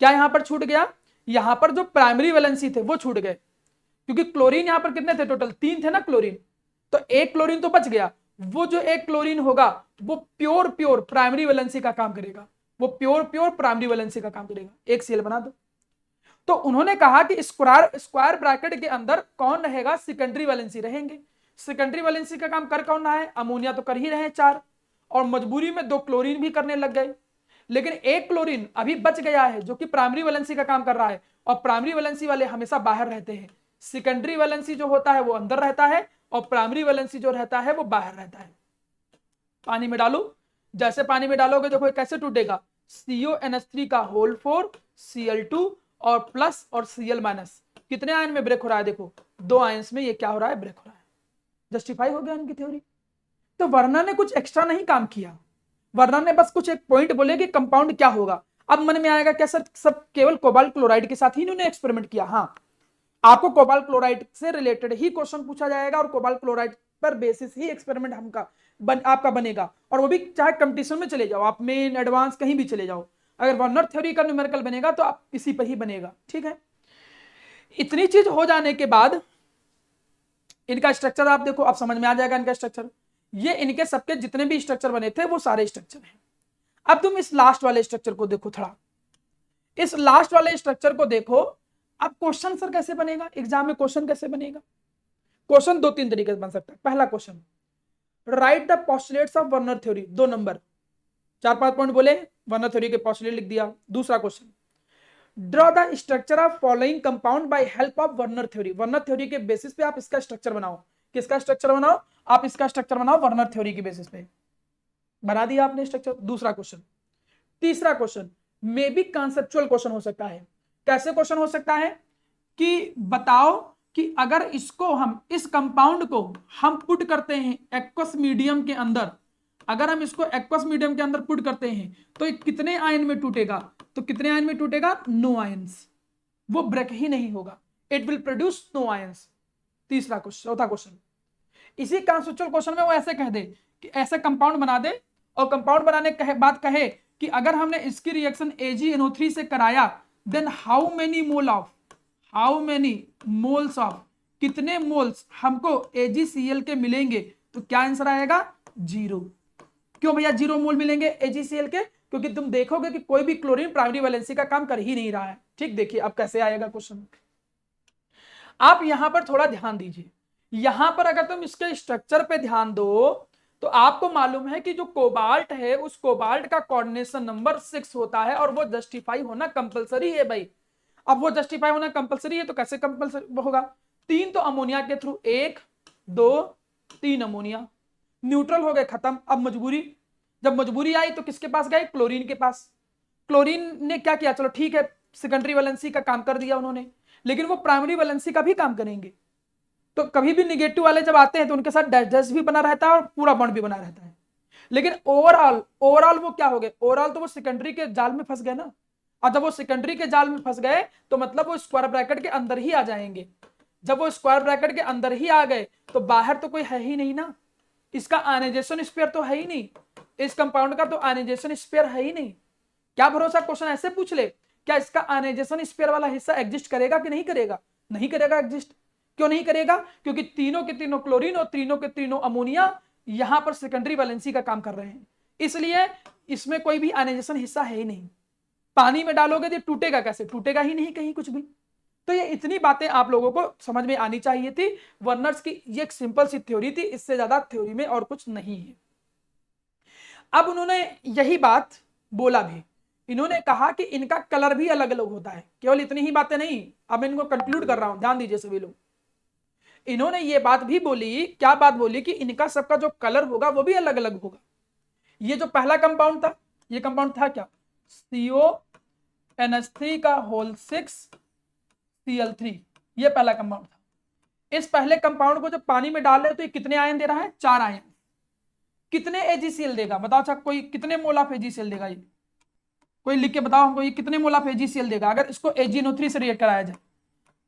[SPEAKER 1] क्या यहां पर छूट गया, यहां पर जो प्राइमरी वैलेंसी थे वो छूट गए, क्योंकि क्लोरीन यहां पर कितने थे, टोटल 3 थे ना क्लोरीन, तो एक क्लोरीन तो बच गया। वो जो एक क्लोरीन होगा वो प्योर प्राइमरी वैलेंसी का काम करेगा, वो प्योर प्राइमरी वैलेंसी का काम करेगा। एक Cl बना दो। तो उन्होंने कहा कि स्क्वायर ब्रैकेट के अंदर कौन रहेगा, सेकेंडरी वैलेंसी रहेंगे। सेकेंडरी वैलेंसी का काम कर कौन रहा है, अमोनिया तो कर ही रहे हैं 4, और मजबूरी में 2 क्लोरीन भी करने लग गए। लेकिन एक क्लोरीन अभी बच गया है जो कि प्राइमरी वैलेंसी का काम कर रहा है, और प्राइमरी वैलेंसी वाले हमेशा बाहर रहते हैं। सेकेंडरी वैलेंसी जो होता है वो अंदर रहता है, और प्राइमरी वैलेंसी जो रहता है वो बाहर रहता है। पानी में डालो, जैसे पानी में डालोगे देखो कैसे टूटेगा, CONH3 का होल 4 Cl2 और प्लस और Cl माइनस। कितने आयन में ब्रेक हो रहा है, देखो 2 आयंस में ये क्या हो रहा है, ब्रेक हो रहा है। जस्टिफाई हो गया इनकी थ्योरी। तो वर्नर ने कुछ एक्स्ट्रा नहीं काम किया, वर्नर ने बस कुछ एक पॉइंट बोले कि कंपाउंड क्या होगा। अब मन में आएगा क्या सर, सब केवल कोबाल्ट क्लोराइड के साथ ही इन्होंने एक्सपेरिमेंट किया। हाँ, आपको कोबाल्ट क्लोराइड से रिलेटेड ही क्वेश्चन पूछा जाएगा, और कोबाल्ट क्लोराइड पर बेसिस ही एक्सपेरिमेंट आपका बनेगा, और वो भी चाहे कंपटीशन में चले जाओ आप, मेन एडवांस कहीं भी चले जाओ, अगर वर्नर थ्योरी का न्यूमेरिकल बनेगा तो आप इसी पर ही बनेगा। ठीक है, इतनी चीज हो जाने के बाद इनका स्ट्रक्चर आप देखो, आप समझ में आ जाएगा इनका स्ट्रक्चर। ये इनके सबके जितने भी स्ट्रक्चर बने थे वो सारे स्ट्रक्चर हैं। अब तुम इस लास्ट वाले स्ट्रक्चर को देखो थोड़ा, इस लास्ट वाले स्ट्रक्चर को देखो। अब क्वेश्चन सर कैसे बनेगा, एग्जाम में क्वेश्चन कैसे बनेगा? क्वेश्चन दो तीन तरीके से बन सकता है। पहला question, right the postulates of Werner theory, 2 number, 4-5 point बोले, वर्नर थ्योरी के पोस्टुलेट लिख दिया। दूसरा question, draw the structure of following compound bye help of Werner theory, Werner theory के बेसिस पे आप इसका स्ट्रक्चर बनाओ। किसका स्ट्रक्चर बनाओ? आप इसका स्ट्रक्चर बनाओ वर्नर थ्योरी के बेसिस पे। बना दिया आपने स्ट्रक्चर, दूसरा क्वेश्चन। तीसरा question may be conceptual question हो सकता है। कैसे क्वेश्चन हो सकता है कि बताओ कि अगर इसको हम, इस कंपाउंड को हम पुट करते हैं एक्वस मीडियम के अंदर, अगर हम इसको एक्वस मीडियम के अंदर पुट करते हैं तो ये कितने आयन में टूटेगा? तो कितने आयन में टूटेगा? नो आयंस, वो ब्रेक ही नहीं होगा, it will produce no ions. तीसरा क्वेश्चन, चौथा क्वेश्चन, इसी कंसेप्चुअल क्वेश्चन में वो ऐसे कह दे कि ऐसे कंपाउंड बना दे, और कंपाउंड बनाने के बाद कहे कि अगर हमने इसकी रिएक्शन AgNO3 से कराया, then how many moles of, कितने मोल्स हमको AgCl के मिलेंगे? तो क्या आंसर आएगा? 0। क्यों भैया 0 मोल मिलेंगे AgCl के? क्योंकि तुम देखोगे कि कोई भी क्लोरीन प्राइमरी वैलेंसी का काम कर ही नहीं रहा है। ठीक, देखिए अब कैसे आएगा क्वेश्चन। आप यहां पर थोड़ा ध्यान दीजिए, यहां पर अगर तुम इसके स्ट्रक्चर पे ध्यान दो तो आपको मालूम है कि जो कोबाल्ट है उस कोबाल्ट का कोऑर्डिनेशन नंबर 6 होता है, और वो जस्टिफाई होना कंपलसरी है भाई। अब वो जस्टिफाई होना कंपलसरी है तो कैसे कंपलसरी होगा? 3 तो अमोनिया के थ्रू, 1 2 3 अमोनिया, न्यूट्रल हो गए, खत्म। अब मजबूरी, जब मजबूरी आई तो किसके पास गए? क्लोरीन के पास। क्लोरीन ने क्या किया? चलो ठीक है, सेकेंडरी वैलेंसी का काम कर दिया उन्होंने, लेकिन वो प्राइमरी वैलेंसी का भी काम करेंगे। तो कभी भी निगेटिव वाले जब आते हैं तो उनके साथ डैश डैश भी बना रहता है और पूरा बॉन्ड भी बना रहता है। लेकिन ओवरऑल वो क्या हो गए? ओवरऑल तो वो सेकेंडरी के जाल में फंस गए ना, और जब वो सेकेंडरी के जाल में फंस गए तो मतलब वो स्क्वायर ब्रैकेट के अंदर ही आ जाएंगे। जब वो स्क्वायर ब्रैकेट के अंदर ही आ गए तो बाहर तो कोई है ही नहीं ना, इसका आयनाइजेशन स्पेयर तो है ही नहीं, इस कंपाउंड का तो आयनाइजेशन स्पेयर है ही नहीं। क्या भरोसा क्वेश्चन ऐसे पूछ ले, क्या इसका आयनाइजेशन स्पेयर वाला हिस्सा एग्जिस्ट करेगा कि नहीं करेगा? नहीं करेगा एग्जिस्ट। क्यों नहीं करेगा? क्योंकि तीनों के तीनों क्लोरीन और तीनों के तीनों अमोनिया यहां पर सेकेंडरी वैलेंसी का काम कर रहे हैं, इसलिए इसमें कोई भी आयनाइजेशन हिस्सा है ही नहीं। पानी में डालोगे तो टूटेगा कैसे? टूटेगा ही नहीं कहीं कुछ भी। तो ये इतनी बातें आप लोगों को समझ में आनी चाहिए थी। वर्नर्स की ये एक सिंपल सी थ्योरी थी, इससे ज्यादा थ्योरी में और कुछ नहीं है। अब उन्होंने यही बात बोला भी, इन्होंने कहा कि इनका कलर भी अलग अलग होता है। केवल इतनी ही बातें नहीं, अब मैं इनको कंक्लूड कर रहा हूं, ध्यान दीजिए सभी लोग। इन्होंने ये बात भी बोली, क्या बात बोली? कि इनका सबका जो कलर होगा वो भी अलग अलग होगा। ये जो पहला कंपाउंड था, ये कंपाउंड था क्या? CONH3 का होल 6 Cl3, ये पहला कंपाउंड था। इस पहले कंपाउंड को जब पानी में डाल रहे तो ये कितने आयन दे रहा है? 4 आयन। कितने AgCl देगा बताओ? अच्छा कोई कितने मोल ऑफ AgCl देगा? ये कोई लिख के बताओ हमको, ये कितने मोल ऑफ AgCl देगा अगर इसको AgNO3 से रिएक्ट कराया जाए?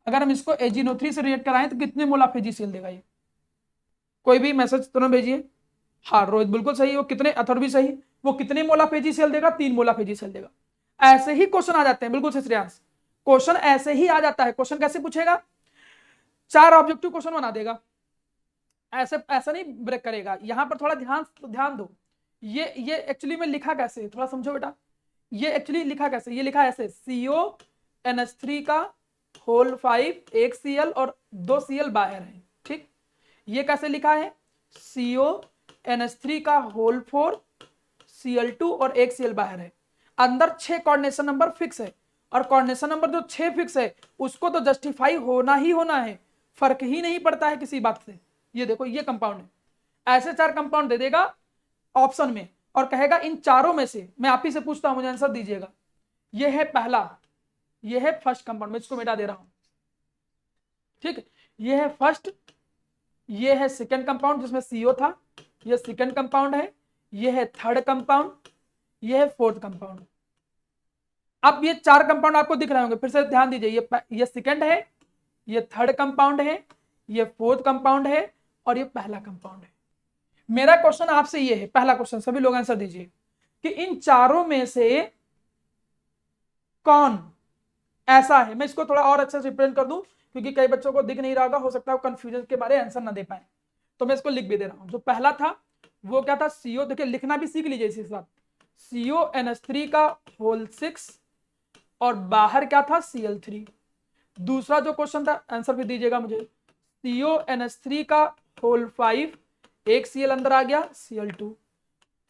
[SPEAKER 1] अगर हम इसको AgNO3 से रिएक्ट कराएं तो कितने मोल ऑफ AgCl देगा? ये कोई भी मैसेज तुरंत भेजिए। हाँ रोहित बिल्कुल सही, वो कितने, अथर्व भी सही, वो कितने मोल ऑफ AgCl देगा? 3 मोल ऑफ AgCl देगा। ऐसे ही क्वेश्चन आ जाते हैं, बिल्कुल सही श्रेयांश, क्वेश्चन ऐसे ही आ जाता है। क्वेश्चन कैसे पूछेगा? 4 ऑब्जेक्टिव क्वेश्चन बना देगा, ऐसे ऐसा नहीं ब्रेक करेगा। यहां पर थोड़ा ध्यान दो, ये एक्चुअली में लिखा कैसे, थोड़ा समझो बेटा। ये एक्चुअली लिखा कैसे? ये लिखा ऐसे, CONH3 का होल 5 1 Cl और 2 Cl बाहर है। ठीक, ये कैसे लिखा है? CONH3 का होल 4 Cl2 और 1 Cl बाहर है। अंदर 6 कोऑर्डिनेशन नंबर फिक्स है, और कोऑर्डिनेशन नंबर जो 6 फिक्स है उसको तो जस्टिफाई होना ही होना है, फर्क ही नहीं पड़ता है किसी बात से। ये देखो ये कंपाउंड है, ऐसे 4 कंपाउंड दे देगा ऑप्शन में और कहेगा इन चारों में से, मैं आप ही से पूछता हूं मुझे आंसर दीजिएगा। ये है पहला, ये है फर्स्ट कंपाउंड, मैं इसको मिटा दे रहा हूं। ठीक, ये है फर्स्ट, ये है सेकंड कंपाउंड जिसमें CO था, ये सेकंड कंपाउंड है, ये है थर्ड कंपाउंड, ये है फोर्थ कंपाउंड। अब ये 4 कंपाउंड आपको दिख रहे होंगे, फिर से ध्यान दीजिए। ये सेकंड है, ये थर्ड कंपाउंड है, ये फोर्थ कंपाउंड है, और ये पहला कंपाउंड है। मेरा क्वेश्चन आपसे ये है, पहला क्वेश्चन, सभी लोग आंसर दीजिए कि इन चारों में से कौन ऐसा है। मैं इसको थोड़ा और अच्छे से रिप्रेजेंट कर दूं क्योंकि कई बच्चों को दिख नहीं रहा होगा, हो सकता है वो कंफ्यूजन के बारे आंसर ना दे पाए, तो मैं इसको लिख भी दे रहा हूं। जो पहला था वो क्या था, CO, देखिए लिखना भी सीख लीजिए इसी साथ, CONH3 का होल 6 और बाहर क्या था Cl3। दूसरा जो क्वेश्चन था, आंसर भी दीजिएगा मुझे, CONH3 का होल 5, एक Cl अंदर आ गया Cl2।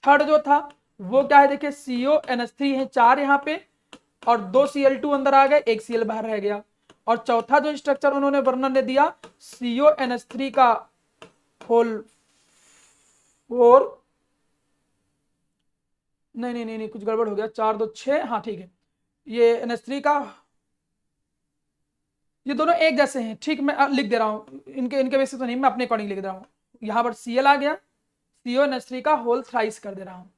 [SPEAKER 1] थर्ड जो था वो क्या है, देखिए CONH3 है 4 यहाँ पे और 2 Cl2 अंदर आ गए, एक Cl बाहर रह गया। और चौथा जो स्ट्रक्चर उन्होंने वर्णन ने दिया, CONH3 का होल 4, नहीं कुछ गड़बड़ हो गया, 4 2 6, हाँ ठीक है, ये NH3 का, ये दोनों एक जैसे हैं, ठीक, मैं लिख दे रहा हूँ, इनके बेसिस तो नहीं, मैं अपने अकॉर्डिंग लिख दे रहा हूँ। यहाँ पर Cl आ गया, CONH3 का होल थ्राइस कर दे रहा हूँ,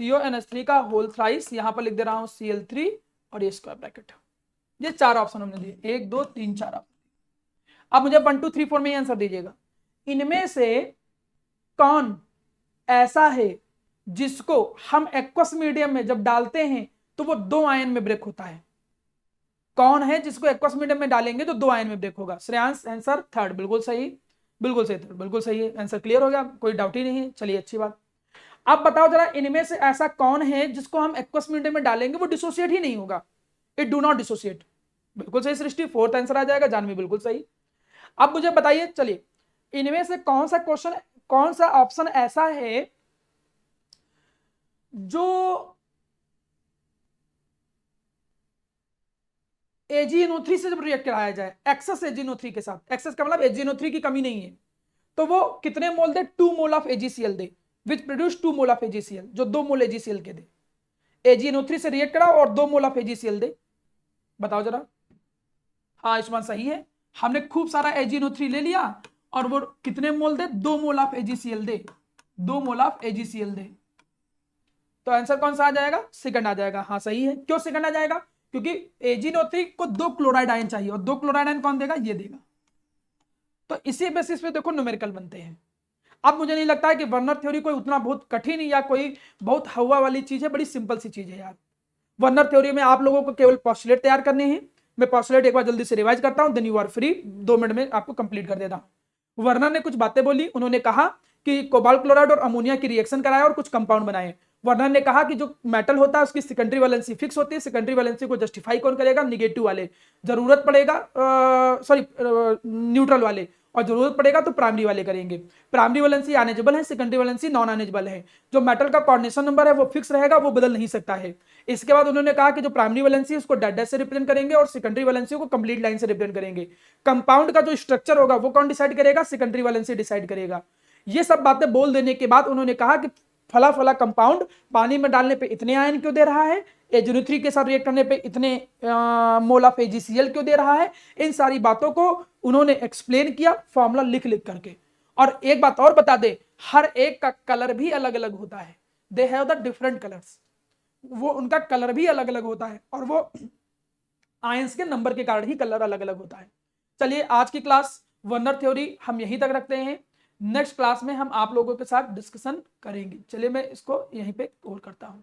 [SPEAKER 1] CONH3 का होल थ्राइस, यहाँ पर लिख दे रहा हूँ Cl3 और ये स्क्वायर ब्रैकेट। ये 4 ऑप्शन हमने दिए, 1 2 3 4 ऑप्शन। अब मुझे 1 2 3 4 में आंसर दीजिएगा, इनमें से कौन ऐसा है जिसको हम एक्वस मीडियम में जब डालते हैं तो वो 2 आयन में ब्रेक होता है। कौन है जिसको एक्वस मीडियम में डालेंगे तो 2 आयन में ब्रेक होगा? श्रेयांश आंसर थर्ड, बिल्कुल सही, बिल्कुल सही, थर्ड बिल्कुल सही है, आंसर क्लियर हो गया, कोई डाउट ही नहीं है। चलिए अच्छी बात। अब बताओ जरा, इनमें से ऐसा कौन है जिसको हम एक्वस मीडियम में डालेंगे वो डिसोसिएट ही नहीं होगा, इट डू नॉट डिसोसिएट। बिल्कुल सही सृष्टि, फोर्थ आंसर आ जाएगा। जानवी बिल्कुल सही। अब मुझे बताइए, चलिए इनमें से कौन सा क्वेश्चन, कौन सा ऑप्शन ऐसा है जो AgNO3 से जब रिएक्ट कराया जाए एक्सेस AgNO3 के साथ, एक्सेस का मतलब AgNO3 की कमी नहीं है, तो वो कितने मोल दे? 2 mole of AgCl they, which produce 2 mole of AgCl, जो 2 मोल AgCl के दे। AgNO3 से रिएक्ट करा और 2 मोल ऑफ AgCl दे, बताओ जरा। हाँ आयुष्मान सही है, हमने खूब सारा AgNO3 ले लिया और वो कितने मोल दे? 2 mole of AgCl they, 2 mole of AgCl दे। तो आंसर कौन सा आ जाएगा? सेकंड आ जाएगा। हाँ सही है। क्यों सेकंड आ जाएगा? क्योंकि AgNO3 को 2 क्लोराइड आयन चाहिए और 2 क्लोराइड आयन कौन देगा? ये देगा। तो इसी बेसिस पे देखो न्यूमेरिकल बनते हैं। अब मुझे नहीं लगता है कि वर्नर थ्योरी कोई उतना बहुत कठिन या कोई बहुत हवा वाली चीज है, बड़ी सिंपल सी चीज है यार। वर्नर थ्योरी में आप लोगों को केवल पॉस्टुलेट तैयार करने हैं। मैं पॉस्टुलेट एक बार जल्दी से रिवाइज करता हूं, then you are free, 2 minute में आपको कंप्लीट कर देता हूं। वर्नर ने कुछ बातें बोली, उन्होंने कहा कि कोबाल्ट क्लोराइड और अमोनिया की रिएक्शन कराया और कुछ कंपाउंड बनाए। वर्नर ने कहा कि जो मेटल होता है उसकी सेकेंडरी वैलेंसी फिक्स होती है, सेकेंडरी वैलेंसी को जस्टिफाई कौन करेगा? निगेटिव वाले, जरूरत पड़ेगा सॉरी न्यूट्रल वाले, और जरूरत पड़ेगा तो प्राइमरी वाले करेंगे। प्राइमरी वैलेंसी आनेजेबल है, सेकेंडरी वैलेंसी नॉन आनेजेबल है। जो मेटल का कोऑर्डिनेशन नंबर है वो फिक्स रहेगा, वो बदल नहीं सकता है। इसके बाद उन्होंने कहा कि जो प्राइमरी वैलेंसी है उसको डैश डैश से रिप्रेजेंट करेंगे और सेकेंडरी वैलेंसी को कंप्लीट लाइन से रिप्रेजेंट करेंगे। कंपाउंड का जो स्ट्रक्चर होगा वो कौन डिसाइड करेगा? सेकेंडरी वैलेंसी डिसाइड करेगा। ये सब बातें बोल देने के बाद उन्होंने कहा कि फला फला कंपाउंड पानी में डालने पे इतने आयन क्यों दे रहा है, AgNO3 के साथ रिएक्ट करने पे इतने मोल ऑफ AgCl क्यों दे रहा है, इन सारी बातों को उन्होंने एक्सप्लेन किया फॉर्मूला लिख लिख करके। और एक बात और बता दे, हर एक का कलर भी अलग अलग होता है, they have the different colours, वो उनका कलर भी अलग अलग होता है और वो आयंस के नंबर के कारण ही कलर अलग अलग होता है। चलिए आज की क्लास वर्नर थ्योरी हम यहीं तक रखते हैं, नेक्स्ट क्लास में हम आप लोगों के साथ डिस्कशन करेंगे। चलिए मैं इसको यहीं पे होल्ड करता हूं।